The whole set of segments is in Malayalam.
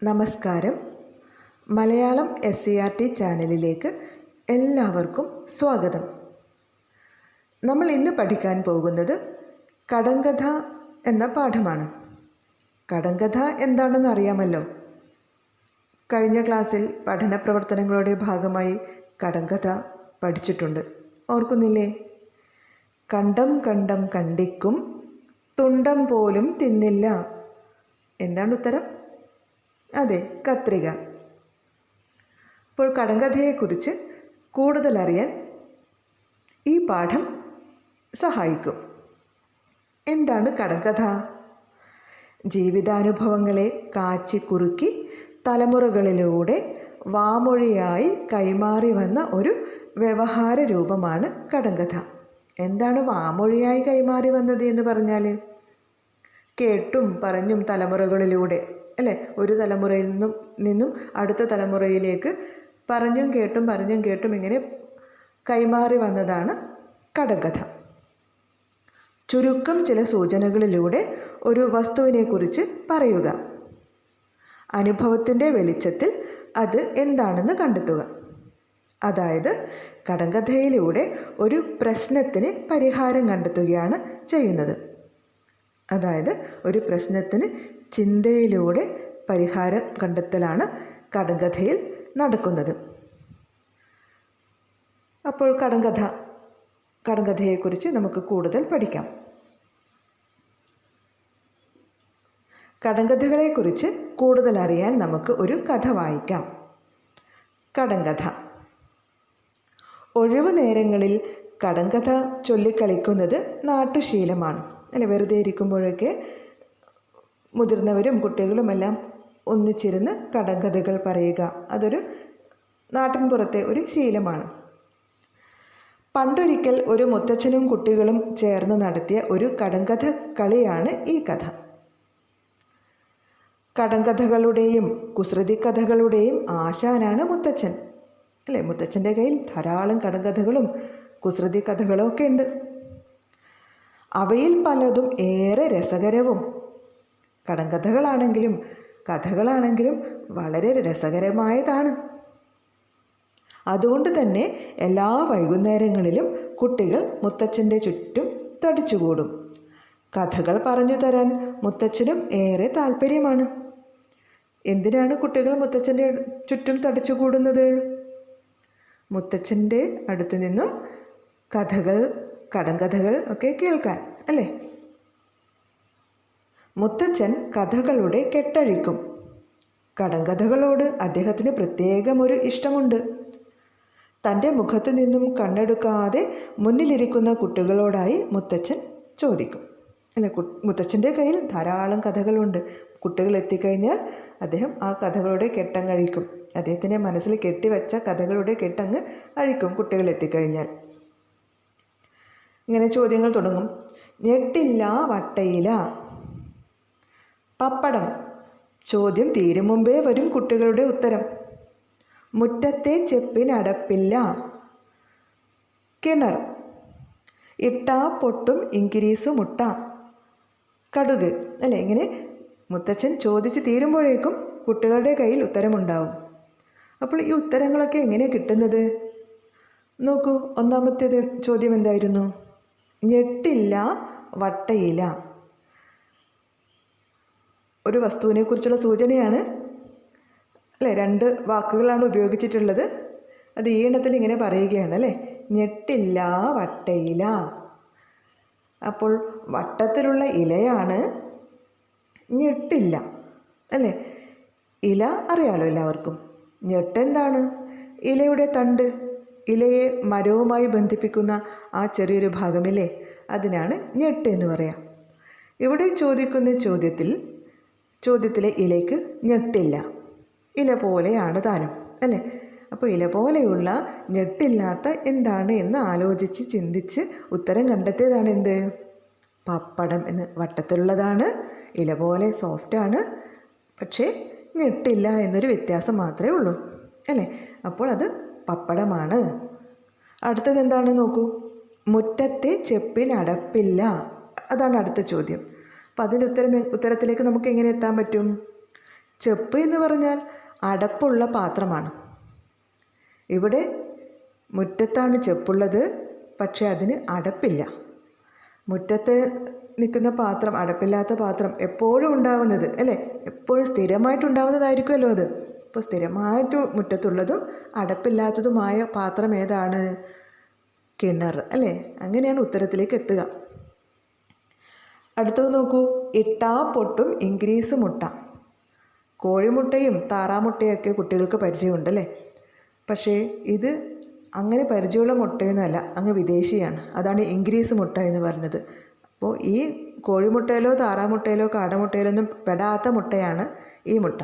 നമസ്കാരം. മലയാളം SCERT ചാനലിലേക്ക് എല്ലാവർക്കും സ്വാഗതം. നമ്മൾ ഇന്ന് പഠിക്കാൻ പോകുന്നത് കടങ്കഥ എന്ന പാഠമാണ്. കടങ്കഥ എന്താണെന്ന് അറിയാമല്ലോ. കഴിഞ്ഞ ക്ലാസ്സിൽ പഠന പ്രവർത്തനങ്ങളുടെ ഭാഗമായി കടങ്കഥ പഠിച്ചിട്ടുണ്ട്. ഓർക്കുന്നില്ലേ? കണ്ടം കണ്ടം കണ്ടിക്കും തുണ്ടം പോലും തിന്നില്ല. എന്താണ് ഉത്തരം? അതെ, കത്രിക. അപ്പോൾ കടങ്കഥയെക്കുറിച്ച് കൂടുതൽ അറിയാൻ ഈ പാഠം സഹായിക്കും. എന്താണ് കടങ്കഥ? ജീവിതാനുഭവങ്ങളെ കാച്ചി കുറുക്കി തലമുറകളിലൂടെ വാമൊഴിയായി കൈമാറി വന്ന ഒരു വ്യവഹാര രൂപമാണ് കടങ്കഥ. എന്താണ് വാമൊഴിയായി കൈമാറി വന്നത് എന്ന് പറഞ്ഞാൽ? കേട്ടും പറഞ്ഞും തലമുറകളിലൂടെ, അല്ലേ? ഒരു തലമുറയിൽ നിന്നും അടുത്ത തലമുറയിലേക്ക് പറഞ്ഞും കേട്ടും ഇങ്ങനെ കൈമാറി വന്നതാണ് കടങ്കഥ. ചുരുക്കം ചില സൂചനകളിലൂടെ ഒരു വസ്തുവിനെക്കുറിച്ച് പറയുക. അനുഭവത്തിൻ്റെ വെളിച്ചത്തിൽ അത് എന്താണെന്ന് കണ്ടെത്തുക. അതായത് കടങ്കഥയിലൂടെ ഒരു പ്രശ്നത്തിന് പരിഹാരം കണ്ടെത്തുകയാണ് ചെയ്യുന്നത്. അതായത് ഒരു പ്രശ്നത്തിന് ചിന്തയിലൂടെ പരിഹാരം കണ്ടെത്തലാണ് കടങ്കഥയിൽ നടക്കുന്നത്. അപ്പോൾ കടങ്കഥയെക്കുറിച്ച് നമുക്ക് കൂടുതൽ പഠിക്കാം. കടങ്കഥകളെക്കുറിച്ച് കൂടുതൽ അറിയാൻ നമുക്ക് ഒരു കഥ വായിക്കാം. കടങ്കഥ. ഒഴിവു നേരങ്ങളിൽ കടങ്കഥ ചൊല്ലിക്കളിക്കുന്നത് നാട്ടുശീലമാണ്, അല്ലെ? വെറുതെ ഇരിക്കുമ്പോഴൊക്കെ മുതിർന്നവരും കുട്ടികളുമെല്ലാം ഒന്നിച്ചിരുന്ന് കടങ്കഥകൾ പറയുക, അതൊരു നാട്ടിൻപുറത്തെ ഒരു ശീലമാണ്. പണ്ടൊരിക്കൽ ഒരു മുത്തച്ഛനും കുട്ടികളും ചേർന്ന് നടത്തിയ ഒരു കടങ്കഥ കളിയാണ് ഈ കഥ. കടങ്കഥകളുടെയും കുസൃതി കഥകളുടെയും ആശാനാണ് മുത്തച്ഛൻ, അല്ലേ? മുത്തച്ഛൻ്റെ കയ്യിൽ ധാരാളം കടങ്കഥകളും കുസൃതി കഥകളും ഒക്കെ ഉണ്ട്. അവയിൽ പലതും ഏറെ രസകരവും, കടങ്കഥകളാണെങ്കിലും കഥകളാണെങ്കിലും വളരെ രസകരമായതാണ്. അതുകൊണ്ട് തന്നെ എല്ലാ വൈകുന്നേരങ്ങളിലും കുട്ടികൾ മുത്തച്ഛൻ്റെ ചുറ്റും തടിച്ചുകൂടും. കഥകൾ പറഞ്ഞു തരാൻ മുത്തച്ഛനും ഏറെ താല്പര്യമാണ്. എന്തിനാണ് കുട്ടികൾ മുത്തച്ഛൻ്റെ ചുറ്റും തടിച്ചുകൂടുന്നത്? മുത്തച്ഛൻ്റെ അടുത്തു നിന്നും കടങ്കഥകൾ ഒക്കെ കേൾക്കാൻ, അല്ലേ? മുത്തച്ഛൻ കഥകളുടെ കെട്ടഴിക്കും. കടങ്കഥകളോട് അദ്ദേഹത്തിന് പ്രത്യേകം ഒരു ഇഷ്ടമുണ്ട്. തൻ്റെ മുഖത്തു നിന്നും കണ്ണെടുക്കാതെ മുന്നിലിരിക്കുന്ന കുട്ടികളോടായി മുത്തച്ഛൻ ചോദിക്കും, അല്ലെ? മുത്തച്ഛൻ്റെ കയ്യിൽ ധാരാളം കഥകളുണ്ട്. കുട്ടികൾ എത്തിക്കഴിഞ്ഞാൽ അദ്ദേഹം ആ കഥകളുടെ കെട്ടങ്ങ് അഴിക്കും. അദ്ദേഹത്തിൻ്റെ മനസ്സിൽ കെട്ടിവെച്ച കഥകളുടെ കെട്ടങ്ങ് അഴിക്കും കുട്ടികൾ എത്തിക്കഴിഞ്ഞാൽ. ഇങ്ങനെ ചോദ്യങ്ങൾ തുടങ്ങും. ഞെട്ടില്ല വട്ടയില. പപ്പടം. ചോദ്യം തീരും മുമ്പേ വരും കുട്ടികളുടെ ഉത്തരം. മുറ്റത്തെ ചെപ്പിനടപ്പില്ല. കിണർ. ഇട്ടാ പൊട്ടും ഇൻക്രീസ് മുട്ട. കടുക്, അല്ലേ? ഇങ്ങനെ മുത്തച്ഛൻ ചോദിച്ച് തീരുമ്പോഴേക്കും കുട്ടികളുടെ കയ്യിൽ ഉത്തരമുണ്ടാവും. അപ്പോൾ ഈ ഉത്തരങ്ങളൊക്കെ എങ്ങനെയാണ് കിട്ടുന്നത്? നോക്കൂ, ഒന്നാമത്തേത് ചോദ്യം എന്തായിരുന്നു? ഞെട്ടില്ല വട്ടയില. ഒരു വസ്തുവിനെക്കുറിച്ചുള്ള സൂചനയാണ്, അല്ലേ? 2 വാക്കുകളാണ് ഉപയോഗിച്ചിട്ടുള്ളത്. അത് ഈ എണ്ണത്തിൽ ഇങ്ങനെ പറയുകയാണ്, അല്ലേ? ഞെട്ടില്ല വട്ടയില. അപ്പോൾ വട്ടത്തിലുള്ള ഇലയാണ് ഞെട്ടില്ല, അല്ലേ? ഇല അറിയാലോ എല്ലാവർക്കും. ഞെട്ടെന്താണ്? ഇലയുടെ തണ്ട്, ഇലയെ മരവുമായി ബന്ധിപ്പിക്കുന്ന ആ ചെറിയൊരു ഭാഗമില്ലേ, അതിനാണ് ഞെട്ട് എന്ന് പറയാം. ഇവിടെ ചോദിക്കുന്ന ചോദ്യത്തിലെ ഇലയ്ക്ക് ഞെട്ടില്ല, ഇല പോലെയാണ് താനും, അല്ലേ? അപ്പോൾ ഇല പോലെയുള്ള ഞെട്ടില്ലാത്ത എന്താണ് എന്ന് ആലോചിച്ച് ചിന്തിച്ച് ഉത്തരം കണ്ടെത്തിയതാണ് എന്ത്? പപ്പടം എന്ന്. വട്ടത്തിലുള്ളതാണ്, ഇല പോലെ സോഫ്റ്റാണ്, പക്ഷേ ഞെട്ടില്ല എന്നൊരു വ്യത്യാസം മാത്രമേ ഉള്ളൂ, അല്ലേ? അപ്പോൾ അത് പപ്പടമാണ്. അടുത്തത് എന്താണ് നോക്കൂ. മുറ്റത്തെ ചെപ്പിനടപ്പില്ല. അതാണ് അടുത്ത ചോദ്യം. അപ്പോൾ അതിൻ്റെ ഉത്തരത്തിലേക്ക് നമുക്ക് എങ്ങനെ എത്താൻ പറ്റും? ചെപ്പ് എന്ന് പറഞ്ഞാൽ അടപ്പുള്ള പാത്രമാണ്. ഇവിടെ മുറ്റത്താണ് ചെപ്പുള്ളത്, പക്ഷേ അതിന് അടപ്പില്ല. മുറ്റത്ത് നിൽക്കുന്ന പാത്രം, അടപ്പില്ലാത്ത പാത്രം എപ്പോഴും ഉണ്ടാവുന്നത് അല്ലേ, എപ്പോഴും സ്ഥിരമായിട്ടുണ്ടാവുന്നതായിരിക്കുമല്ലോ അത്. അപ്പോൾ സ്ഥിരമായിട്ട് മുറ്റത്തുള്ളതും അടപ്പില്ലാത്തതുമായ പാത്രം ഏതാണ്? കിണർ അല്ലേ. അങ്ങനെയാണ് ഉത്തരത്തിലേക്ക് എത്തുക. അടുത്തത് നോക്കൂ, ഇട്ടാ പൊട്ടും ഇൻക്രീസ് മുട്ട. കോഴിമുട്ടയും താറാമുട്ടയൊക്കെ കുട്ടികൾക്ക് പരിചയമുണ്ടല്ലേ. പക്ഷേ ഇത് അങ്ങനെ പരിചയമുള്ള മുട്ടയൊന്നുമല്ല, അങ്ങ് വിദേശിയാണ്. അതാണ് ഇൻക്രീസ് മുട്ട എന്ന് പറഞ്ഞത്. അപ്പോൾ ഈ കോഴിമുട്ടയിലോ താറാമുട്ടയിലോ കാടമുട്ടയിലൊന്നും പെടാത്ത മുട്ടയാണ് ഈ മുട്ട.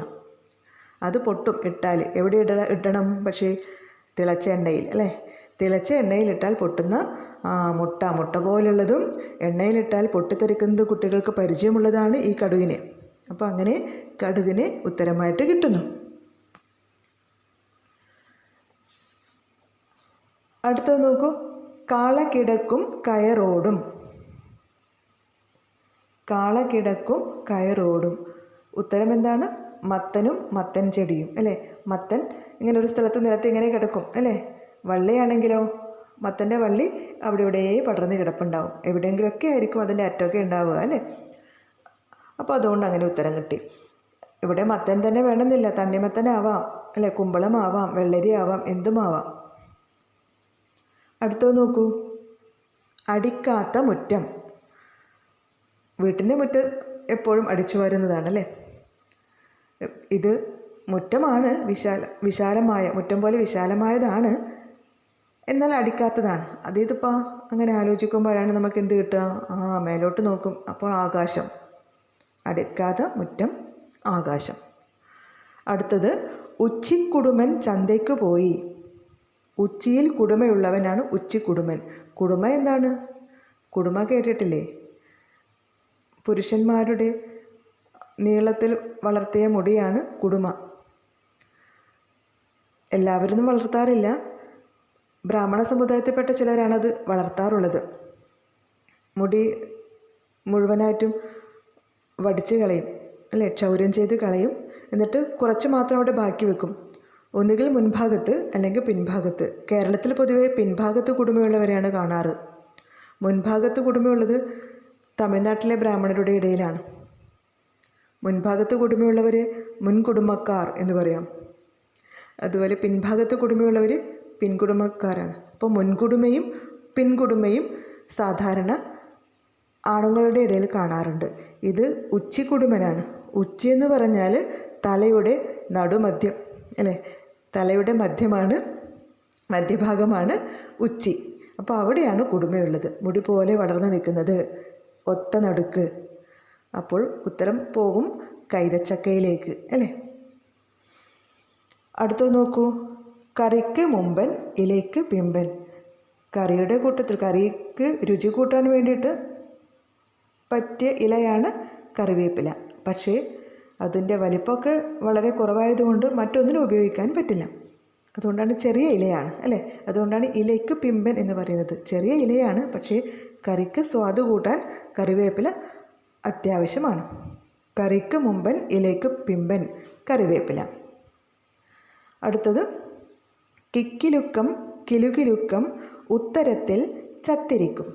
അത് പൊട്ടും ഇട്ടാൽ. എവിടെ ഇടണം? പക്ഷേ തിളച്ച എണ്ണയിൽ അല്ലേ. തിളച്ച എണ്ണയിലിട്ടാൽ പൊട്ടുന്ന മുട്ട പോലുള്ളതും എണ്ണയിലിട്ടാൽ പൊട്ടിത്തെറിക്കുന്നത് കുട്ടികൾക്ക് പരിചയമുള്ളതാണ് ഈ കടുകിനെ. അപ്പോൾ അങ്ങനെ കടുകിനെ ഉത്തരമായിട്ട് കിട്ടുന്നു. അടുത്തത് നോക്കൂ, കാള കിടക്കും കയറോടും. കാള കിടക്കും കയറോടും. ഉത്തരം എന്താണ്? മത്തനും മത്തൻ ചെടിയും അല്ലേ. മത്തൻ ഇങ്ങനെ ഒരു സ്ഥലത്ത് നിലത്ത് ഇങ്ങനെ കിടക്കും അല്ലേ. വള്ളിയാണെങ്കിലോ മത്തൻ്റെ വള്ളി അവിടെ ഇവിടെ പടർന്ന് കിടപ്പുണ്ടാവും. എവിടെയെങ്കിലുമൊക്കെ ആയിരിക്കും അതിൻ്റെ അറ്റമൊക്കെ ഉണ്ടാവുക അല്ലേ. അപ്പോൾ അതുകൊണ്ട് അങ്ങനെ ഉത്തരം കിട്ടി. ഇവിടെ മത്തൻ തന്നെ വേണമെന്നില്ല, തണ്ണിമത്തനാവാം അല്ലേ, കുമ്പളമാവാം, വെള്ളരി ആവാം, എന്തുമാവാം. അടുത്തത് നോക്കൂ, അടിക്കാത്ത മുറ്റം. വീട്ടിൻ്റെ മുറ്റം എപ്പോഴും അടിച്ചു വരുന്നതാണല്ലേ. ഇത് മുറ്റമാണ്, വിശാലമായ മുറ്റം പോലെ വിശാലമായതാണ്, എന്നാൽ അടിക്കാത്തതാണ്. അതേതിപ്പോൾ അങ്ങനെ ആലോചിക്കുമ്പോഴാണ് നമുക്ക് എന്ത് കിട്ടുക? മേലോട്ട് നോക്കും, അപ്പോൾ ആകാശം. അടിക്കാത്ത മുറ്റം, ആകാശം. അടുത്തത്, ഉച്ചിക്കുടുമൻ ചന്തയ്ക്ക് പോയി. ഉച്ചിയിൽ കുടുമയുള്ളവനാണ് ഉച്ചിക്കുടുമൻ. കുടുമ എന്താണ്? കുടുമ കേട്ടിട്ടില്ലേ? പുരുഷന്മാരുടെ നീളത്തിൽ വളർത്തിയ മുടിയാണ് കുടുമ. എല്ലാവരും വളർത്താറില്ല, ബ്രാഹ്മണ സമുദായത്തിൽപ്പെട്ട ചിലരാണത് വളർത്താറുള്ളത്. മുടി മുഴുവനായിട്ടും വടിച്ച് കളയും അല്ലേ, ക്ഷൗരം ചെയ്ത് കളയും. എന്നിട്ട് കുറച്ച് മാത്രം അവിടെ ബാക്കി വെക്കും, ഒന്നുകിൽ മുൻഭാഗത്ത് അല്ലെങ്കിൽ പിൻഭാഗത്ത്. കേരളത്തിൽ പൊതുവെ പിൻഭാഗത്ത് കുടുമയുള്ളവരെയാണ് കാണാറ്. മുൻഭാഗത്ത് കുടുമയുള്ളത് തമിഴ്നാട്ടിലെ ബ്രാഹ്മണരുടെ ഇടയിലാണ്. മുൻഭാഗത്ത് കുടുമയുള്ളവർ മുൻകുടുംബക്കാർ എന്ന് പറയാം. അതുപോലെ പിൻഭാഗത്ത് കുടുമയുള്ളവർ പിൻകുടുംബക്കാരാണ്. അപ്പോൾ മുൻകുടുമയും പിൻകുടുമയും സാധാരണ ആണുങ്ങളുടെ ഇടയിൽ കാണാറുണ്ട്. ഇത് ഉച്ചിക്കുടുമനാണ്. ഉച്ചി എന്ന് പറഞ്ഞാൽ തലയുടെ നടുമധ്യം അല്ലേ, തലയുടെ മധ്യഭാഗമാണ് ഉച്ചി. അപ്പോൾ അവിടെയാണ് കുടുമയുള്ളത്, മുടി പോലെ വളർന്നു നിൽക്കുന്നത്, ഒത്ത നടുക്ക്. അപ്പോൾ ഉത്തരം പോകും കൈതച്ചക്കയിലേക്ക് അല്ലേ. അടുത്തത് നോക്കൂ, കറിക്ക് മുമ്പൻ ഇലയ്ക്ക് പിമ്പൻ. കറിയുടെ കൂട്ടത്തിൽ കറിക്ക് രുചി കൂട്ടാൻ വേണ്ടിയിട്ട് പറ്റിയ ഇലയാണ് കറിവേപ്പില. പക്ഷേ അതിൻ്റെ വലിപ്പമൊക്കെ വളരെ കുറവായതുകൊണ്ട് മറ്റൊന്നിനും ഉപയോഗിക്കാൻ പറ്റില്ല. അതുകൊണ്ടാണ് ചെറിയ ഇലയാണ് അല്ലേ. അതുകൊണ്ടാണ് ഇലയ്ക്ക് പിമ്പൻ എന്ന് പറയുന്നത്. ചെറിയ ഇലയാണ്, പക്ഷേ കറിക്ക് സ്വാദ് കൂട്ടാൻ കറിവേപ്പില അത്യാവശ്യമാണ്. കറിക്ക് മുമ്പൻ ഇലയ്ക്ക് പിമ്പൻ കറിവേപ്പില. അടുത്തത്, കിക്കിലുക്കം കിലുകിലുക്കം ഉത്തരത്തിൽ ചത്തിരിക്കും.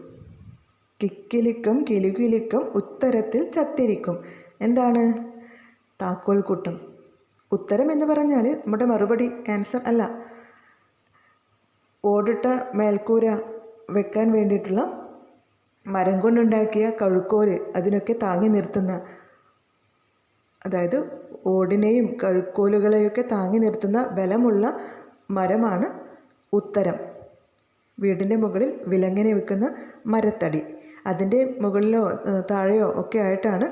കിക്കിലുക്കം കിലുകിലുക്കം ഉത്തരത്തിൽ ചത്തിരിക്കും. എന്താണ്? താക്കോൽ കൂട്ടം. ഉത്തരം എന്ന് പറഞ്ഞാൽ നമ്മുടെ മറുപടി, ആൻസർ അല്ല. ഓടിട്ട മേൽക്കൂര വെക്കാൻ വേണ്ടിയിട്ടുള്ള മരം കൊണ്ടുണ്ടാക്കിയ കഴുക്കോല്, അതിനൊക്കെ താങ്ങി നിർത്തുന്ന, അതായത് ഓടിനെയും കഴുക്കോലുകളെയൊക്കെ താങ്ങി നിർത്തുന്ന ബലമുള്ള മരമാണ് ഉത്തരം. വീടിൻ്റെ മുകളിൽ വിലങ്ങനെ വെക്കുന്ന മരത്തടി, അതിൻ്റെ മുകളിലോ താഴെയോ ഒക്കെ ആയിട്ടാണ്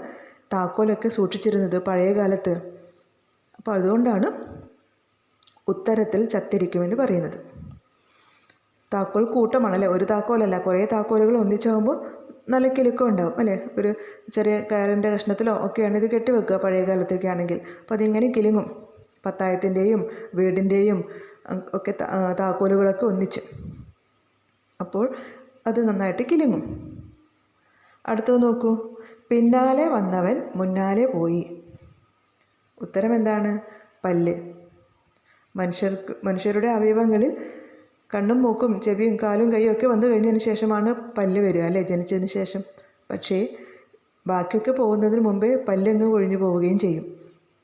താക്കോലൊക്കെ സൂക്ഷിച്ചിരുന്നത് പഴയ കാലത്ത്. അപ്പോൾ അതുകൊണ്ടാണ് ഉത്തരത്തിൽ ചത്തിരിക്കുമെന്ന് പറയുന്നത്. താക്കോൽ കൂട്ടമാണല്ലേ, ഒരു താക്കോലല്ല, കുറേ താക്കോലുകൾ ഒന്നിച്ചാകുമ്പോൾ നല്ല കിലുക്കം ഉണ്ടാവും അല്ലേ. ഒരു ചെറിയ കയറിൻ്റെ കഷ്ണത്തിലോ ഒക്കെയാണ് ഇത് കെട്ടിവെക്കുക പഴയ കാലത്തൊക്കെ ആണെങ്കിൽ. അപ്പോൾ അതിങ്ങനെ കിലുങ്ങും, പത്തായത്തിൻ്റെയും വീടിൻ്റെയും ഒക്കെ താക്കോലുകളൊക്കെ ഒന്നിച്ച്. അപ്പോൾ അത് നന്നായിട്ട് കിലുങ്ങും. അടുത്തത് നോക്കൂ, പിന്നാലെ വന്നവൻ മുന്നാലെ പോയി. ഉത്തരം എന്താണ്? പല്ല്. മനുഷ്യരുടെ അവയവങ്ങളിൽ കണ്ണും മൂക്കും ചെവിയും കാലും കൈയും ഒക്കെ വന്നു കഴിഞ്ഞതിന് ശേഷമാണ് പല്ല് വരിക അല്ലേ, ജനിച്ചതിന് ശേഷം. പക്ഷേ ബാക്കിയൊക്കെ പോകുന്നതിന് മുമ്പേ പല്ലങ്ങ് ഒഴിഞ്ഞു പോവുകയും ചെയ്യും.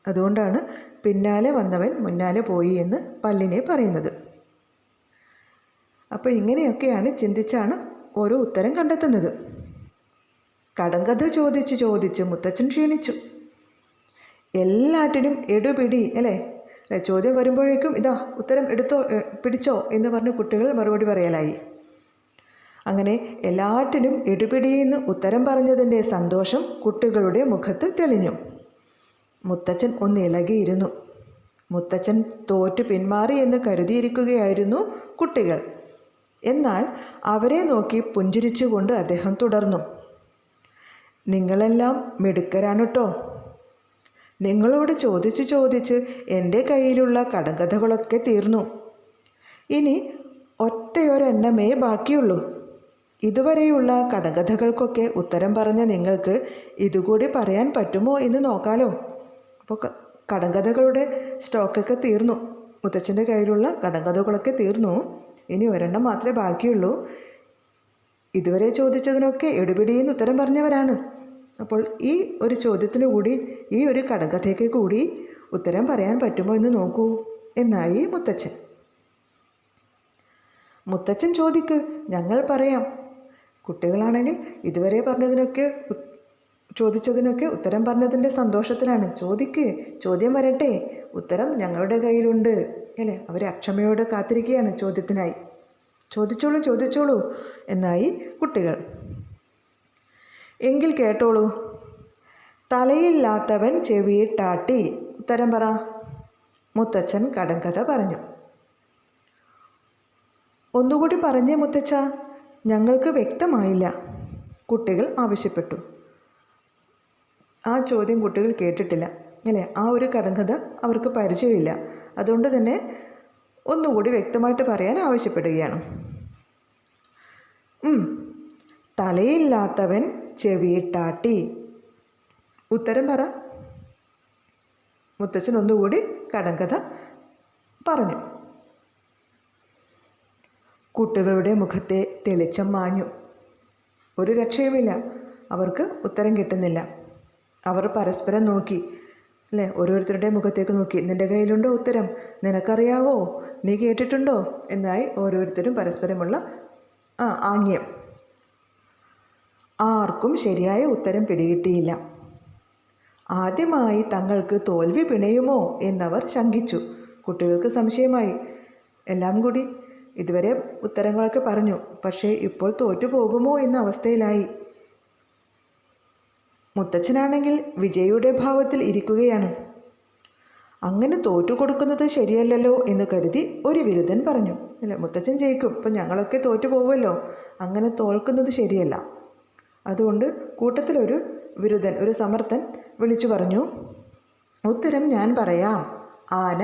അതുകൊണ്ടാണ് പിന്നാലെ വന്നവൻ മുന്നാലെ പോയി എന്ന് പല്ലിനെ പറയുന്നത്. അപ്പോൾ ഇങ്ങനെയൊക്കെയാണ് ചിന്തിച്ചാണ് ഓരോ ഉത്തരം കണ്ടെത്തുന്നത്. കടങ്കഥ ചോദിച്ച് മുത്തച്ഛൻ ക്ഷീണിച്ചു. എല്ലാറ്റിനും എടുപിടി അല്ലേ, ചോദ്യം വരുമ്പോഴേക്കും ഇതാ ഉത്തരം എടുത്തോ പിടിച്ചോ എന്ന് പറഞ്ഞ് കുട്ടികൾ മറുപടി പറയലായി. അങ്ങനെ എല്ലാറ്റിനും എടുപിടിയെന്ന് ഉത്തരം പറഞ്ഞതിൻ്റെ സന്തോഷം കുട്ടികളുടെ മുഖത്ത് തെളിഞ്ഞു. മുത്തച്ഛൻ ഒന്ന് ഇളകിയിരുന്നു. മുത്തച്ഛൻ തോറ്റു പിന്മാറി എന്ന് കരുതിയിരിക്കുകയായിരുന്നു കുട്ടികൾ. എന്നാൽ അവരെ നോക്കി പുഞ്ചിരിച്ചുകൊണ്ട് അദ്ദേഹം തുടർന്നു. നിങ്ങളെല്ലാം മിടുക്കരാണ് കേട്ടോ. നിങ്ങളോട് ചോദിച്ച് എൻ്റെ കയ്യിലുള്ള കടങ്കഥകളൊക്കെ തീർന്നു. ഇനി ഒറ്റയൊരെണ്ണമേ ബാക്കിയുള്ളൂ. ഇതുവരെയുള്ള കടങ്കഥകൾക്കൊക്കെ ഉത്തരം പറഞ്ഞ നിങ്ങൾക്ക് ഇതുകൂടി പറയാൻ പറ്റുമോ എന്ന് നോക്കാലോ. അപ്പോൾ കടങ്കഥകളുടെ സ്റ്റോക്കൊക്കെ തീർന്നു. മുത്തച്ഛൻ്റെ കയ്യിലുള്ള കടങ്കഥകളൊക്കെ തീർന്നു. ഇനി ഒരെണ്ണം മാത്രമേ ബാക്കിയുള്ളൂ. ഇതുവരെ ചോദിച്ചതിനൊക്കെ എടുപിടിയെന്ന് ഉത്തരം പറഞ്ഞവരാണ്. അപ്പോൾ ഈ ഒരു ചോദ്യത്തിന് കൂടി, ഈ ഒരു കടങ്കഥയ്ക്ക് കൂടി ഉത്തരം പറയാൻ പറ്റുമോ എന്ന് നോക്കൂ എന്നായി മുത്തച്ഛൻ. മുത്തച്ഛൻ ചോദിക്ക്, ഞങ്ങൾ പറയാം. കുട്ടികളാണെങ്കിൽ ഇതുവരെ ചോദിച്ചതിനൊക്കെ ഉത്തരം പറഞ്ഞതിൻ്റെ സന്തോഷത്തിലാണ്. ചോദ്യം വരട്ടെ, ഉത്തരം ഞങ്ങളുടെ കയ്യിലുണ്ട് അല്ലേ. അവർ അക്ഷമയോടെ കാത്തിരിക്കുകയാണ് ചോദ്യത്തിനായി. ചോദിച്ചോളൂ എന്നായി കുട്ടികൾ. എങ്കിൽ കേട്ടോളൂ. തലയില്ലാത്തവൻ ചെവിയിട്ടാട്ടി. ഉത്തരം പറ. മുത്തച്ഛൻ കടങ്കഥ പറഞ്ഞു. ഒന്നുകൂടി പറഞ്ഞേ മുത്തച്ഛ, ഞങ്ങൾക്ക് വ്യക്തമായില്ല, കുട്ടികൾ ആവശ്യപ്പെട്ടു. ആ ചോദ്യം കുട്ടികൾ കേട്ടിട്ടില്ല അല്ലേ, ആ ഒരു കടങ്കഥ അവർക്ക് പരിചയമില്ല. അതുകൊണ്ട് തന്നെ ഒന്നുകൂടി വ്യക്തമായിട്ട് പറയാൻ ആവശ്യപ്പെടുകയാണ്. തലയില്ലാത്തവൻ ചെവിയിട്ടാട്ടി. ഉത്തരം പറ. മുത്തച്ഛൻ ഒന്നുകൂടി കടങ്കഥ പറഞ്ഞു. കുട്ടികളുടെ മുഖത്തെ തെളിച്ചം മാഞ്ഞു. ഒരു രക്ഷയുമില്ല, അവർക്ക് ഉത്തരം കിട്ടുന്നില്ല. അവർ പരസ്പരം നോക്കി അല്ലേ, ഓരോരുത്തരുടെ മുഖത്തേക്ക് നോക്കി. നിൻ്റെ കയ്യിലുണ്ടോ ഉത്തരം? നിനക്കറിയാവോ? നീ കേട്ടിട്ടുണ്ടോ? എന്നായി ഓരോരുത്തരും പരസ്പരമുള്ള ആംഗ്യം. ആർക്കും ശരിയായ ഉത്തരം പിടികിട്ടിയില്ല. ആദ്യമായി തങ്ങൾക്ക് തോൽവി പിണയുമോ എന്നവർ ശങ്കിച്ചു. കുട്ടികൾക്ക് സംശയമായി. എല്ലാം കൂടി ഇതുവരെ ഉത്തരങ്ങളൊക്കെ പറഞ്ഞു, പക്ഷേ ഇപ്പോൾ തോറ്റു പോകുമോ എന്ന അവസ്ഥയിലായി. മുത്തച്ഛനാണെങ്കിൽ വിജയിയുടെ ഭാവത്തിൽ ഇരിക്കുകയാണ്. അങ്ങനെ തോറ്റു കൊടുക്കുന്നത് ശരിയല്ലല്ലോ എന്ന് കരുതി ഒരു വിരുദ്ധൻ പറഞ്ഞു. അല്ല, മുത്തച്ഛൻ ജയിക്കും, ഇപ്പം ഞങ്ങളൊക്കെ തോറ്റു പോവുമല്ലോ, അങ്ങനെ തോൽക്കുന്നത് ശരിയല്ല. അതുകൊണ്ട് കൂട്ടത്തിലൊരു വിരുദ്ധൻ, ഒരു സമർത്ഥൻ വിളിച്ചു പറഞ്ഞു, ഉത്തരം ഞാൻ പറയാം, ആന.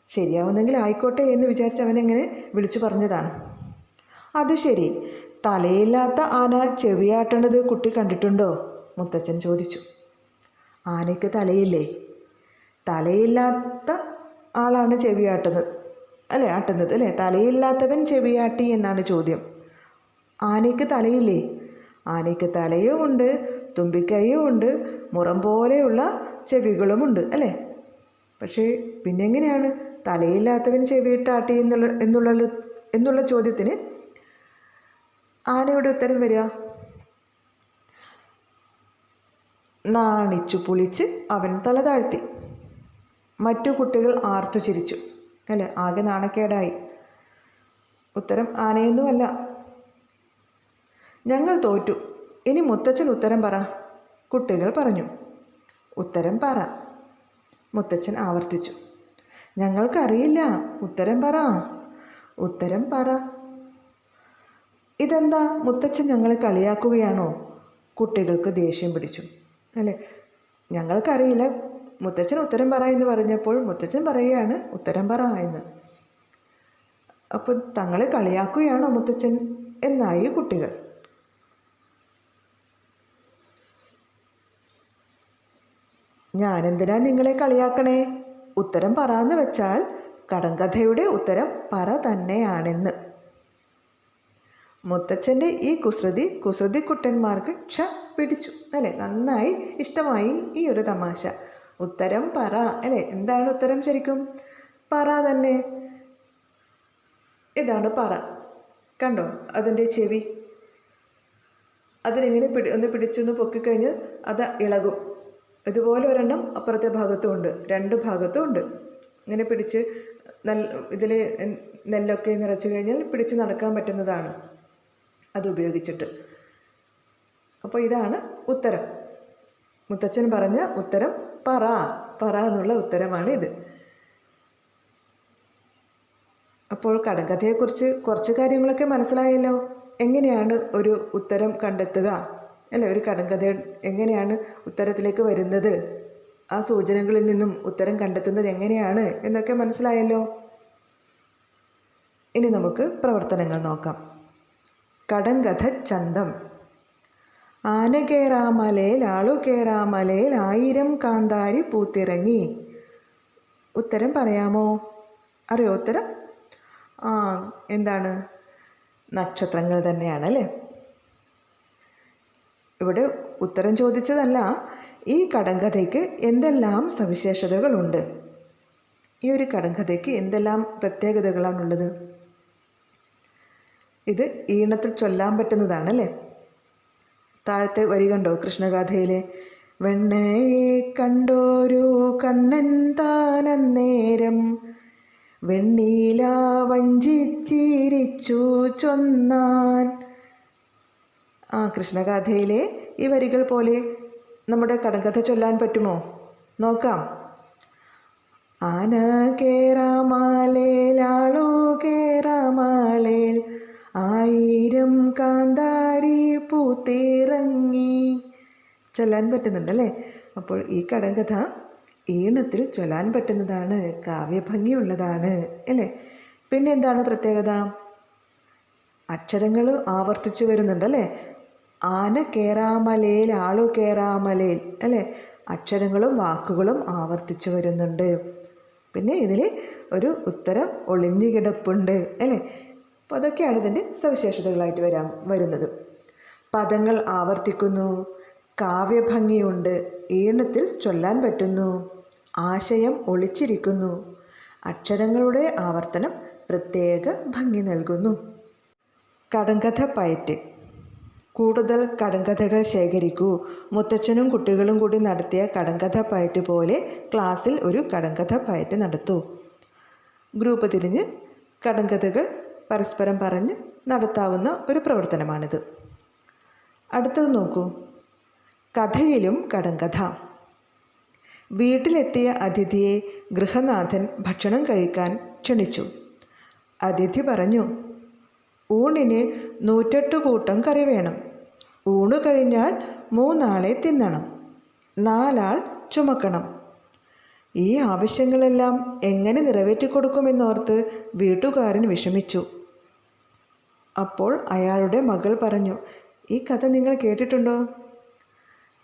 ശരിയാവുന്നെങ്കിൽ ആയിക്കോട്ടെ എന്ന് വിചാരിച്ച് അവനെങ്ങനെ വിളിച്ചു പറഞ്ഞതാണ്. അത് ശരി, തലയില്ലാത്ത ആന ചെവിയാട്ടണത് കുട്ടി കണ്ടിട്ടുണ്ടോ? മുത്തച്ഛൻ ചോദിച്ചു. ആനയ്ക്ക് തലയില്ലേ? തലയില്ലാത്ത ആളാണ് ചെവിയാട്ടുന്നത് അല്ലേ, തലയില്ലാത്തവൻ ചെവിയാട്ടി എന്നാണ് ചോദ്യം. ആനയ്ക്ക് തലയില്ലേ? ആനയ്ക്ക് തലയും ഉണ്ട്, തുമ്പിക്കൈയും ഉണ്ട്, മുറം പോലെയുള്ള ചെവികളുമുണ്ട് അല്ലേ. പക്ഷേ പിന്നെങ്ങനെയാണ് തലയില്ലാത്തവൻ ചെവിയിട്ടാട്ടി എന്നുള്ള ചോദ്യത്തിന് ആനയുടെ ഉത്തരം വരിക? നാണിച്ചു പുളിച്ച് അവൻ തല താഴ്ത്തി. മറ്റു കുട്ടികൾ ആർത്തു ചിരിച്ചു അല്ലേ, ആകെ നാണക്കേടായി. ഉത്തരം ആനയൊന്നുമല്ല. ഞങ്ങൾ തോറ്റു, ഇനി മുത്തച്ഛൻ ഉത്തരം പറ, കുട്ടികൾ പറഞ്ഞു. ഉത്തരം പറ, മുത്തച്ഛൻ ആവർത്തിച്ചു. ഞങ്ങൾക്കറിയില്ല, ഉത്തരം പറ, ഉത്തരം പറ. ഇതെന്താ, മുത്തച്ഛൻ ഞങ്ങളെ കളിയാക്കുകയാണോ? കുട്ടികൾക്ക് ദേഷ്യം പിടിച്ചു അല്ലേ. ഞങ്ങൾക്കറിയില്ല, മുത്തച്ഛൻ ഉത്തരം പറ എന്ന് പറഞ്ഞപ്പോൾ മുത്തച്ഛൻ പറയുകയാണ് ഉത്തരം പറ എന്ന്. അപ്പോൾ തങ്ങളെ കളിയാക്കുകയാണോ മുത്തച്ഛൻ എന്നായി കുട്ടികൾ. ഞാനെന്തിനാ നിങ്ങളെ കളിയാക്കണേ? ഉത്തരം പറയാന്ന് വെച്ചാൽ കടങ്കഥയുടെ ഉത്തരം പറ തന്നെയാണെന്ന്. മുത്തച്ഛൻ്റെ ഈ കുസൃതിക്കുട്ടന്മാർക്ക് പിടിച്ചു അല്ലേ, നന്നായി ഇഷ്ടമായി ഈ ഒരു തമാശ. ഉത്തരം പറ അല്ലേ, എന്താണ് ഉത്തരം ശരിക്കും? പറ തന്നെ. ഇതാണ് പറ. കണ്ടോ അതിൻ്റെ ചെവി? അതിനെങ്ങനെ ഒന്ന് പിടിച്ചൊന്ന് പൊക്കിക്കഴിഞ്ഞാൽ അത് ഇളകും. ഇതുപോലെ ഒരെണ്ണം അപ്പുറത്തെ ഭാഗത്തും ഉണ്ട്, രണ്ട് ഭാഗത്തും ഉണ്ട്. ഇങ്ങനെ പിടിച്ച് ഇതിൽ നെല്ലൊക്കെ നിറച്ച് കഴിഞ്ഞാൽ പിടിച്ച് നടക്കാൻ പറ്റുന്നതാണ് അതുപയോഗിച്ചിട്ട്. അപ്പോൾ ഇതാണ് ഉത്തരം. മുത്തച്ഛൻ പറഞ്ഞ ഉത്തരം പറ എന്നുള്ള ഉത്തരമാണ് ഇത്. അപ്പോൾ കടങ്കഥയെക്കുറിച്ച് കുറച്ച് കാര്യങ്ങളൊക്കെ മനസ്സിലായല്ലോ. എങ്ങനെയാണ് ഒരു ഉത്തരം കണ്ടെത്തുക അല്ലേ, ഒരു കടങ്കഥ എങ്ങനെയാണ് ഉത്തരത്തിലേക്ക് വരുന്നത്, ആ സൂചനകളിൽ നിന്നും ഉത്തരം കണ്ടെത്തുന്നത് എങ്ങനെയാണ് എന്നൊക്കെ മനസ്സിലായല്ലോ. ഇനി നമുക്ക് പ്രവർത്തനങ്ങൾ നോക്കാം. കടങ്കഥ ചന്തം. ആന കേറാമലയിൽ ആളു കേറാമലയിൽ 1000 കാന്താരി പൂത്തിറങ്ങി. ഉത്തരം പറയാമോ? അറിയോ ഉത്തരം? എന്താണ്? നക്ഷത്രങ്ങൾ തന്നെയാണല്ലേ. ഇവിടെ ഉത്തരം ചോദിച്ചതല്ല, ഈ കടങ്കഥയ്ക്ക് എന്തെല്ലാം സവിശേഷതകളുണ്ട്, ഈ ഒരു കടങ്കഥയ്ക്ക് എന്തെല്ലാം പ്രത്യേകതകളാണുള്ളത്. ഇത് ഈണത്തിൽ ചൊല്ലാൻ പറ്റുന്നതാണല്ലേ. താഴത്തെ വരി കണ്ടോ കൃഷ്ണഗാഥയിലെ? വെണ്ണയെ കണ്ടോരു കണ്ണൻ താനന്നേരം വെണ്ണീല വഞ്ചിച്ചിരിച്ചു ചൊന്നാൻ. കൃഷ്ണഗാഥയിലെ ഈ വരികൾ പോലെ നമ്മുടെ കടങ്കഥ ചൊല്ലാൻ പറ്റുമോ? നോക്കാം. ആന കേറാമലയിൽ ആളു കേറാമലയിൽ 1000 കാന്താരി പൂത്തിറങ്ങി. ചൊല്ലാൻ പറ്റുന്നുണ്ടല്ലേ. അപ്പോൾ ഈ കടങ്കഥ ഈണത്തിൽ ചൊല്ലാൻ പറ്റുന്നതാണ്, കാവ്യഭംഗിയുള്ളതാണ് അല്ലേ. പിന്നെ എന്താണ് പ്രത്യേകത? അക്ഷരങ്ങൾ ആവർത്തിച്ചു വരുന്നുണ്ടല്ലേ. ആന കേറാമലയിൽ ആളു കേറാമലയിൽ അല്ലേ, അക്ഷരങ്ങളും വാക്കുകളും ആവർത്തിച്ചു വരുന്നുണ്ട്. പിന്നെ ഇതിൽ ഒരു ഉത്തരം ഒളിഞ്ഞു കിടപ്പുണ്ട് അല്ലേ. അപ്പോൾ അതൊക്കെയാണ് ഇതിൻ്റെ സവിശേഷതകളായിട്ട് വരുന്നത്. പദങ്ങൾ ആവർത്തിക്കുന്നു, കാവ്യഭംഗിയുണ്ട്, ഈണത്തിൽ ചൊല്ലാൻ പറ്റുന്നു, ആശയം ഒളിച്ചിരിക്കുന്നു, അക്ഷരങ്ങളുടെ ആവർത്തനം പ്രത്യേക ഭംഗി നൽകുന്നു. കടങ്കഥ പയറ്റ്. കൂടുതൽ കടങ്കഥകൾ ശേഖരിക്കൂ. മുത്തച്ഛനും കുട്ടികളും കൂടി നടത്തിയ കടങ്കഥ പയറ്റ് പോലെ ക്ലാസ്സിൽ ഒരു കടങ്കഥ പയറ്റ് നടത്തൂ. ഗ്രൂപ്പ് തിരിഞ്ഞ് കടങ്കഥകൾ പരസ്പരം പറഞ്ഞ് നടത്താവുന്ന ഒരു പ്രവർത്തനമാണിത്. അടുത്തത് നോക്കൂ. കഥയിലും കടങ്കഥ. വീട്ടിലെത്തിയ അതിഥിയെ ഗൃഹനാഥൻ ഭക്ഷണം കഴിക്കാൻ ക്ഷണിച്ചു. അതിഥി പറഞ്ഞു, ഊണിന് 108 കൂട്ടം കറി വേണം. ഊണ് കഴിഞ്ഞാൽ 3 ആളെ തിന്നണം, 4 ആൾ ചുമക്കണം. ഈ ആവശ്യങ്ങളെല്ലാം എങ്ങനെ നിറവേറ്റിക്കൊടുക്കുമെന്നോർത്ത് വീട്ടുകാരൻ വിഷമിച്ചു. അപ്പോൾ അയാളുടെ മകൾ പറഞ്ഞു, ഈ കഥ നിങ്ങൾ കേട്ടിട്ടുണ്ടോ?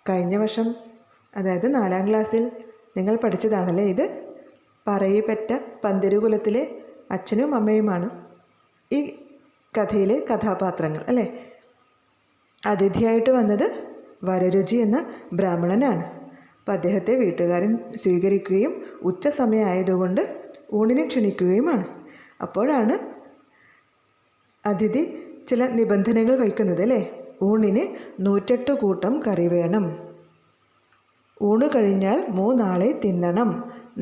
കഴിഞ്ഞ വർഷം, അതായത് 4ാം ക്ലാസ്സിൽ നിങ്ങൾ പഠിച്ചതാണല്ലേ ഇത്. പറയിപ്പറ്റ പന്തിരുകുലത്തിലെ അച്ഛനും അമ്മയുമാണ് ഈ കഥയിലെ കഥാപാത്രങ്ങൾ അല്ലേ. അതിഥിയായിട്ട് വന്നത് വരരുചി എന്ന ബ്രാഹ്മണനാണ്. അപ്പോൾ അദ്ദേഹത്തെ വീട്ടുകാരൻ സ്വീകരിക്കുകയും ഉച്ച സമയമായതുകൊണ്ട് ഊണിനെ ക്ഷണിക്കുകയുമാണ്. അപ്പോഴാണ് അതിഥി ചില നിബന്ധനകൾ വയ്ക്കുന്നത് അല്ലേ. ഊണിന് 108 കൂട്ടം കറി വേണം, ഊണ് കഴിഞ്ഞാൽ 3 ആളെ തിന്നണം,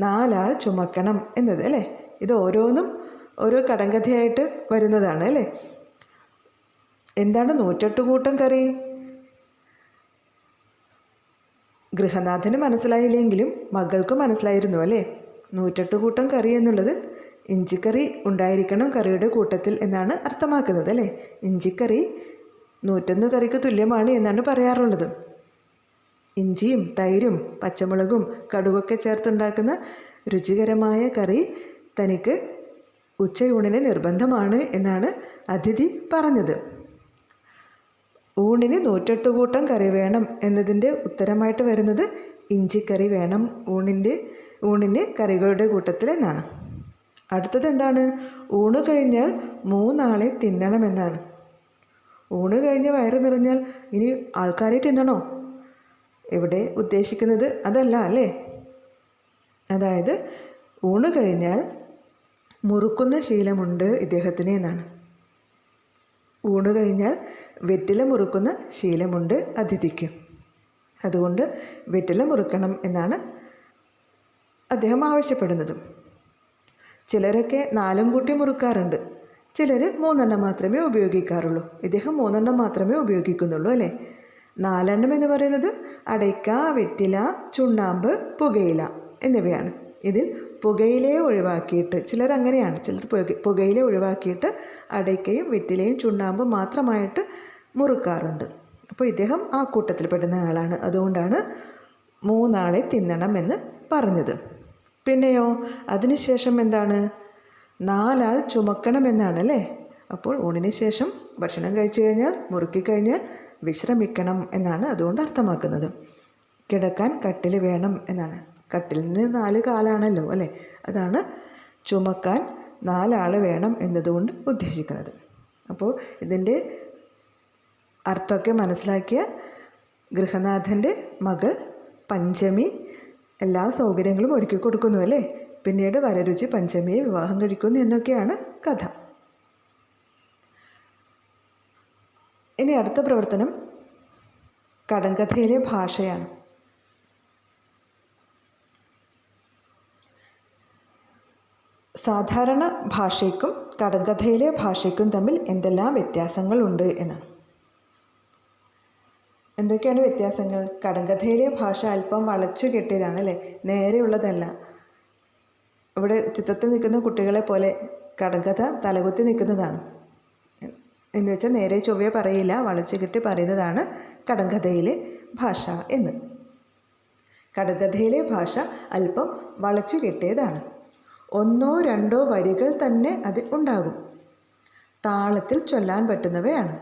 4 ആൾ ചുമക്കണം എന്നത് അല്ലേ. ഇത് ഓരോന്നും ഓരോ കടങ്കഥയായിട്ട് വരുന്നതാണ് അല്ലേ. എന്താണ് 108 കൂട്ടം കറി? ഗൃഹനാഥന് മനസ്സിലായില്ലെങ്കിലും മകൾക്ക് മനസ്സിലായിരുന്നു അല്ലേ. 108 കൂട്ടം കറി എന്നുള്ളത് ഇഞ്ചിക്കറി ഉണ്ടായിരിക്കണം കറിയുടെ കൂട്ടത്തിൽ എന്നാണ് അർത്ഥമാക്കുന്നത് അല്ലേ. ഇഞ്ചിക്കറി 101 കറിക്ക് തുല്യമാണ് എന്നാണ് പറയാറുള്ളത്. ഇഞ്ചിയും തൈരും പച്ചമുളകും കടുകൊക്കെ ചേർത്തുണ്ടാക്കുന്ന രുചികരമായ കറി തനിക്ക് ഉച്ചയൂണിന് നിർബന്ധമാണ് എന്നാണ് അതിഥി പറഞ്ഞത്. ഊണിന് 108 കൂട്ടം കറി വേണം എന്നതിൻ്റെ ഉത്തരമായിട്ട് വരുന്നത് ഇഞ്ചിക്കറി വേണം ഊണിന് കറികളുടെ കൂട്ടത്തിൽ എന്നാണ്. അടുത്തത് എന്താണ്? ഊണ് കഴിഞ്ഞാൽ 3 ആളെ തിന്നണമെന്നാണ്. ഊണ് കഴിഞ്ഞ് വയറ് നിറഞ്ഞാൽ ഇനി ആൾക്കാരെ തിന്നണോ? ഇവിടെ ഉദ്ദേശിക്കുന്നത് അതല്ല അല്ലേ? അതായത് ഊണ് കഴിഞ്ഞാൽ മുറുക്കുന്ന ശീലമുണ്ട് ഇദ്ദേഹത്തിന് എന്നാണ്. ഊണ് കഴിഞ്ഞാൽ വെറ്റില മുറുക്കുന്ന ശീലമുണ്ട് അതിഥിക്ക്. അതുകൊണ്ട് വെറ്റില മുറുക്കണം എന്നാണ് അദ്ദേഹം ആവശ്യപ്പെടുന്നത്. ചിലരൊക്കെ 4 കൂട്ടി മുറുക്കാറുണ്ട്, ചിലർ 3 എണ്ണം മാത്രമേ ഉപയോഗിക്കാറുള്ളൂ. ഇദ്ദേഹം 3 എണ്ണം മാത്രമേ ഉപയോഗിക്കുന്നുള്ളൂ അല്ലേ? 4 എണ്ണം എന്ന് പറയുന്നത് അടയ്ക്ക, വെറ്റില, ചുണ്ണാമ്പ്, പുകയില എന്നിവയാണ്. ഇതിൽ പുകയിലയെ ഒഴിവാക്കിയിട്ട് ചിലർ അങ്ങനെയാണ്, ചിലർ പുകയില ഒഴിവാക്കിയിട്ട് അടയ്ക്കയും വെറ്റിലയും ചുണ്ണാമ്പും മാത്രമായിട്ട് മുറുക്കാറുണ്ട്. അപ്പോൾ ഇദ്ദേഹം ആ കൂട്ടത്തിൽ പെടുന്ന ആളാണ്. അതുകൊണ്ടാണ് 3 ആളെ തിന്നണം എന്ന് പറഞ്ഞത്. പിന്നെയോ അതിനുശേഷം എന്താണ്? 4 ആൾ ചുമക്കണമെന്നാണ് അല്ലേ? അപ്പോൾ ഊണിന് ശേഷം ഭക്ഷണം കഴിച്ചു കഴിഞ്ഞാൽ മുറുക്കിക്കഴിഞ്ഞാൽ വിശ്രമിക്കണം എന്നാണ് അതുകൊണ്ട് അർത്ഥമാക്കുന്നത്. കിടക്കാൻ കട്ടിൽ വേണം എന്നാണ്. കട്ടിലിന് 4 കാലാണല്ലോ അല്ലേ? അതാണ് ചുമക്കാൻ 4 ആൾ വേണം എന്നതുകൊണ്ട് ഉദ്ദേശിക്കുന്നത്. അപ്പോൾ ഇതിൻ്റെ അർത്ഥമൊക്കെ മനസ്സിലാക്കിയ ഗൃഹനാഥൻ്റെ മകൾ പഞ്ചമി എല്ലാ സൗകര്യങ്ങളും ഒരുക്കി കൊടുക്കുന്നു അല്ലേ? പിന്നീട് വരരുചി പഞ്ചമിയെ വിവാഹം കഴിക്കുന്നു എന്നൊക്കെയാണ് കഥ. ഇനി അടുത്ത പ്രവർത്തനം കടങ്കഥയിലെ ഭാഷയാണ്. സാധാരണ ഭാഷയ്ക്കും കടങ്കഥയിലെ ഭാഷയ്ക്കും തമ്മിൽ എന്തെല്ലാം വ്യത്യാസങ്ങളുണ്ട് എന്നാണ്. എന്തൊക്കെയാണ് വ്യത്യാസങ്ങൾ? കടങ്കഥയിലെ ഭാഷ അല്പം വളച്ചു കെട്ടിയതാണ് അല്ലേ? നേരെയുള്ളതല്ല. ഇവിടെ ചിത്രത്തിൽ നിൽക്കുന്ന കുട്ടികളെ പോലെ കടങ്കഥ തലകുത്തി നിൽക്കുന്നതാണ്. എന്ന് വെച്ചാൽ നേരെ ചൊവ്വേ പറയില്ല, വളച്ചു കെട്ടി പറയുന്നതാണ് കടങ്കഥയിലെ ഭാഷ എന്ന്. കടങ്കഥയിലെ ഭാഷ അല്പം വളച്ചു കെട്ടിയതാണ്. 1 2 വരികൾ തന്നെ അതിൽ ഉണ്ടാകും. താളത്തിൽ ചൊല്ലാൻ പറ്റുന്നവയാണ്.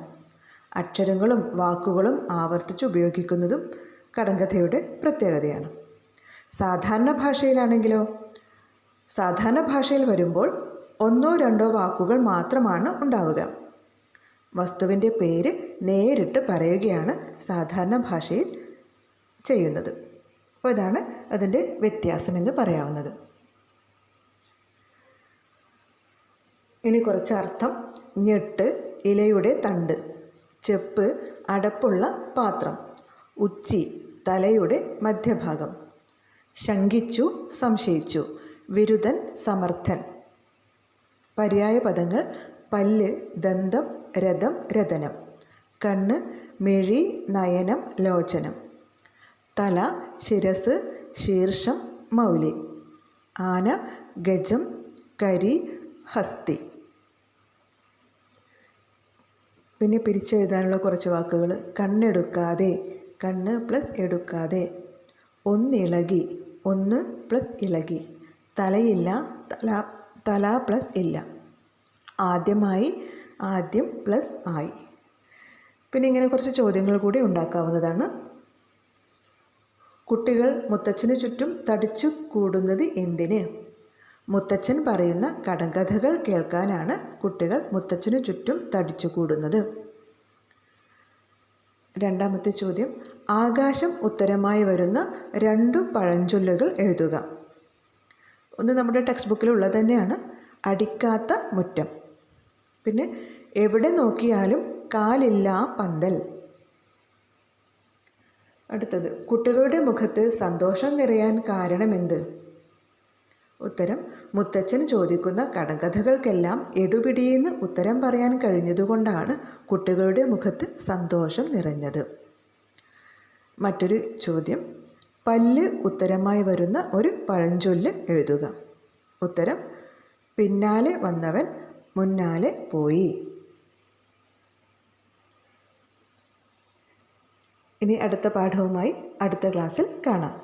അക്ഷരങ്ങളും വാക്കുകളും ആവർത്തിച്ച് ഉപയോഗിക്കുന്നതും കടങ്കഥയുടെ പ്രത്യേകതയാണ്. സാധാരണ ഭാഷയിലാണെങ്കിലോ, സാധാരണ ഭാഷയിൽ വരുമ്പോൾ 1 2 വാക്കുകൾ മാത്രമാണ് ഉണ്ടാവുക. വസ്തുവിൻ്റെ പേര് നേരിട്ട് പറയുകയാണ് സാധാരണ ഭാഷയിൽ ചെയ്യുന്നത്. അപ്പോൾ ഇതാണ് അതിൻ്റെ വ്യത്യാസമെന്ന് പറയാവുന്നത്. ഇനി കുറച്ച് അർത്ഥം. ഞെട്ട്, ഇലയുടെ തണ്ട്. ചെപ്പ്, അടപ്പുള്ള പാത്രം. ഉച്ചി, തലയുടെ മധ്യഭാഗം. ശങ്കിച്ചു, സംശയിച്ചു. വിരുദ്ധൻ, സമർത്ഥൻ. പര്യായ പദങ്ങൾ: പല്ല്, ദന്തം, രഥം, രതനം. കണ്ണ്, മിഴി, നയനം, ലോചനം. തല, ശിരസ്, ശീർഷം, മൗലി. ആന, ഗജം, കരി, ഹസ്തി. പിന്നെ പിരിച്ചെഴുതാനുള്ള കുറച്ച് വാക്കുകൾ. കണ്ണെടുക്കാതെ, കണ്ണ് പ്ലസ് എടുക്കാതെ. ഒന്നിളകി, 1 പ്ലസ് ഇളകി. തലയില്ല, തല പ്ലസ് ഇല്ല. ആദ്യമായി, ആദ്യം പ്ലസ് ആയി. പിന്നെ ഇങ്ങനെ കുറച്ച് ചോദ്യങ്ങൾ കൂടി ഉണ്ടാക്കാവുന്നതാണ്. കുട്ടികൾ മുത്തച്ഛന് ചുറ്റും തടിച്ചു കൂടുന്നത് എന്തിന്? മുത്തച്ഛൻ പറയുന്ന കടങ്കഥകൾ കേൾക്കാനാണ് കുട്ടികൾ മുത്തച്ഛന് ചുറ്റും തടിച്ചു കൂടുന്നത്. രണ്ടാമത്തെ ചോദ്യം: ആകാശം ഉത്തരമായി വരുന്ന 2 പഴഞ്ചൊല്ലുകൾ എഴുതുക. ഒന്ന് നമ്മുടെ ടെക്സ്റ്റ് ബുക്കിലുള്ളത് തന്നെയാണ്. അടിക്കാത്ത മുറ്റം. പിന്നെ എവിടെ നോക്കിയാലും കാലില്ലാ പന്തൽ. അടുത്തത്: കുട്ടികളുടെ മുഖത്ത് സന്തോഷം നിറയാൻ കാരണമെന്ത്? ഉത്തരം: മുത്തച്ഛൻ ചോദിക്കുന്ന കടങ്കഥകൾക്കെല്ലാം എടുപിടിയെന്ന് ഉത്തരം പറയാൻ കഴിഞ്ഞതുകൊണ്ടാണ് കുട്ടികളുടെ മുഖത്ത് സന്തോഷം നിറഞ്ഞത്. മറ്റൊരു ചോദ്യം: പല്ല് ഉത്തരമായി വരുന്ന ഒരു പഴഞ്ചൊല്ല് എഴുതുക. ഉത്തരം: പിന്നാലെ വന്നവൻ മുന്നാലെ പോയി. ഇനി അടുത്ത പാഠവുമായി അടുത്ത ക്ലാസ്സിൽ കാണാം.